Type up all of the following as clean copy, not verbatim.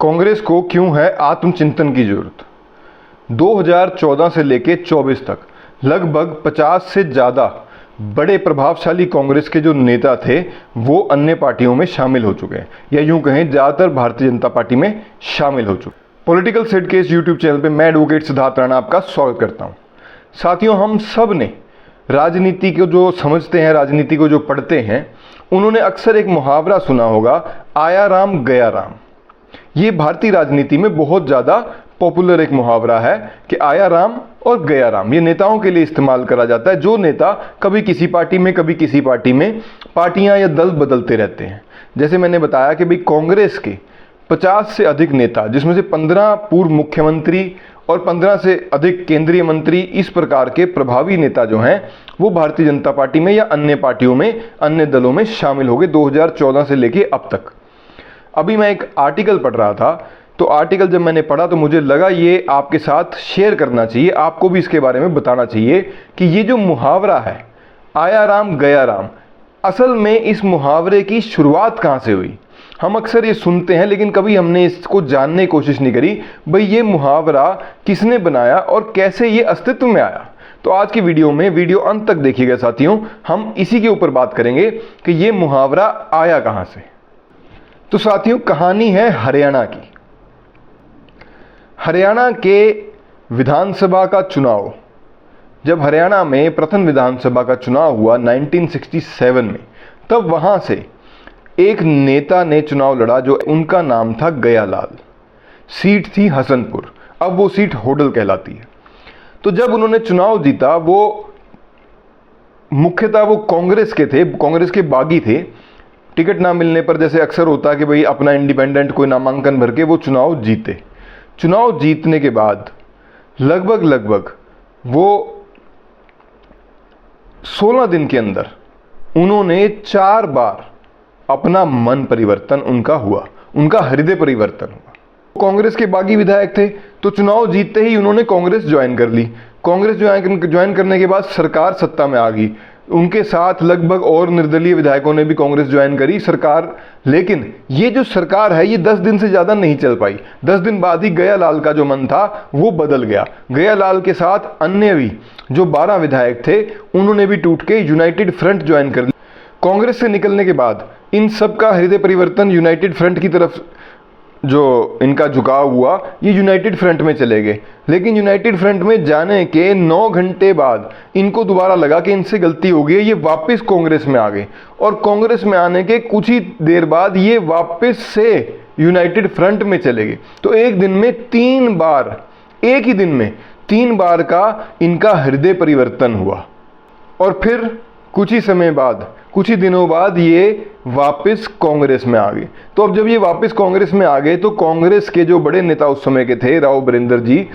कांग्रेस को क्यों है आत्मचिंतन की जरूरत। 2014 से लेकर 24 तक लगभग 50 से ज़्यादा बड़े प्रभावशाली कांग्रेस के जो नेता थे वो अन्य पार्टियों में शामिल हो चुके हैं, या यूं कहें ज़्यादातर भारतीय जनता पार्टी में शामिल हो चुके हैं। पॉलिटिकल सेट के इस यूट्यूब चैनल पे मैं एडवोकेट सिद्धार्थ राणा आपका स्वागत करता हूं। साथियों, हम सब ने राजनीति को जो समझते हैं, राजनीति को जो पढ़ते हैं, उन्होंने अक्सर एक मुहावरा सुना होगा, आया राम गया राम। ये भारतीय राजनीति में बहुत ज़्यादा पॉपुलर एक मुहावरा है कि आया राम और गया राम। ये नेताओं के लिए इस्तेमाल करा जाता है। जो नेता कभी किसी पार्टी में कभी किसी पार्टी में, पार्टियां या दल बदलते रहते हैं। जैसे मैंने बताया कि भाई कांग्रेस के 50 से अधिक नेता, जिसमें से 15 पूर्व मुख्यमंत्री और 15 से अधिक केंद्रीय मंत्री, इस प्रकार के प्रभावी नेता जो हैं वो भारतीय जनता पार्टी में या अन्य पार्टियों में, अन्य दलों में शामिल हो गए 2014 से लेके अब तक। अभी मैं एक आर्टिकल पढ़ रहा था, तो आर्टिकल जब मैंने पढ़ा तो मुझे लगा ये आपके साथ शेयर करना चाहिए, आपको भी इसके बारे में बताना चाहिए कि ये जो मुहावरा है आया राम गया राम, असल में इस मुहावरे की शुरुआत कहाँ से हुई। हम अक्सर ये सुनते हैं लेकिन कभी हमने इसको जानने की कोशिश नहीं करी, भाई ये मुहावरा किसने बनाया और कैसे ये अस्तित्व में आया। तो आज की वीडियो में, वीडियो अंत तक देखिएगा साथियों, हम इसी के ऊपर बात करेंगे कि ये मुहावरा आया कहाँ से। तो साथियों, कहानी है हरियाणा की। हरियाणा के विधानसभा का चुनाव, जब हरियाणा में प्रथम विधानसभा का चुनाव हुआ 1967 में, तब वहां से एक नेता ने चुनाव लड़ा, जो उनका नाम था गयालाल। सीट थी हसनपुर, अब वो सीट होडल कहलाती है। तो जब उन्होंने चुनाव जीता, वो मुख्यतः वो कांग्रेस के थे, कांग्रेस के बागी थे। टिकट ना मिलने पर जैसे अक्सर होता है कि भाई अपना इंडिपेंडेंट कोई नामांकन भर के वो चुनाव जीते। चुनाव जीतने के बाद लगभग वो 16 दिन के अंदर उन्होंने 4 बार अपना मन परिवर्तन उनका हुआ, उनका हृदय परिवर्तन हुआ। कांग्रेस के बागी विधायक थे, तो चुनाव जीतते ही उन्होंने कांग्रेस ज्वाइन कर ली। कांग्रेस ज्वाइन करने के बाद सरकार सत्ता में आ गई। उनके साथ लगभग और निर्दलीय विधायकों ने भी कांग्रेस ज्वाइन करी सरकार। लेकिन ये जो सरकार है ये 10 दिन से ज़्यादा नहीं चल पाई। 10 दिन बाद ही गयालाल का जो मन था वो बदल गया। गयालाल के साथ अन्य भी जो 12 विधायक थे उन्होंने भी टूट के यूनाइटेड फ्रंट ज्वाइन कर ली। कांग्रेस से निकलने के बाद इन सब का हृदय परिवर्तन यूनाइटेड फ्रंट की तरफ जो इनका झुकाव हुआ, ये यूनाइटेड फ्रंट में चले गए। लेकिन यूनाइटेड फ्रंट में जाने के 9 घंटे बाद इनको दोबारा लगा कि इनसे गलती हो गई है, ये वापस कांग्रेस में आ गए। और कांग्रेस में आने के कुछ ही देर बाद ये वापस से यूनाइटेड फ्रंट में चले गए। तो एक दिन में 3 बार, एक ही दिन में 3 बार का इनका हृदय परिवर्तन हुआ। और फिर कुछ ही समय बाद, कुछ ही दिनों बाद ये वापस कांग्रेस में आ गए। तो अब जब ये वापस कांग्रेस में आ गए तो कांग्रेस के जो बड़े नेता उस समय के थे, राव बरिंदर जी,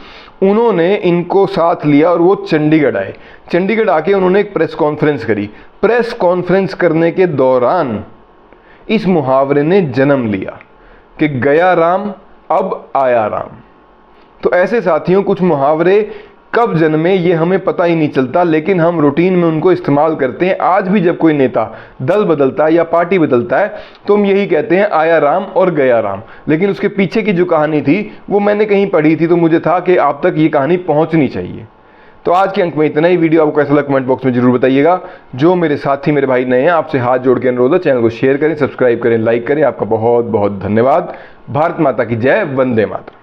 उन्होंने इनको साथ लिया और वो चंडीगढ़ आए। चंडीगढ़ आके उन्होंने एक प्रेस कॉन्फ्रेंस करी। प्रेस कॉन्फ्रेंस करने के दौरान इस मुहावरे ने जन्म लिया कि गया राम अब आया राम। तो ऐसे साथियों, कुछ मुहावरे कब जन्मे ये हमें पता ही नहीं चलता, लेकिन हम रूटीन में उनको इस्तेमाल करते हैं। आज भी जब कोई नेता दल बदलता है या पार्टी बदलता है तो हम यही कहते हैं, आया राम और गया राम। लेकिन उसके पीछे की जो कहानी थी वो मैंने कहीं पढ़ी थी, तो मुझे था कि आप तक ये कहानी पहुंचनी चाहिए। तो आज के अंक में इतना ही। वीडियो आपको कैसा लगा कमेंट बॉक्स में जरूर बताइएगा। जो मेरे साथी, मेरे भाई नए हैं, आपसे हाथ जोड़ के अनुरोध है, चैनल को शेयर करें, सब्सक्राइब करें, लाइक करें। आपका बहुत बहुत धन्यवाद। भारत माता की जय, वंदे मातरम।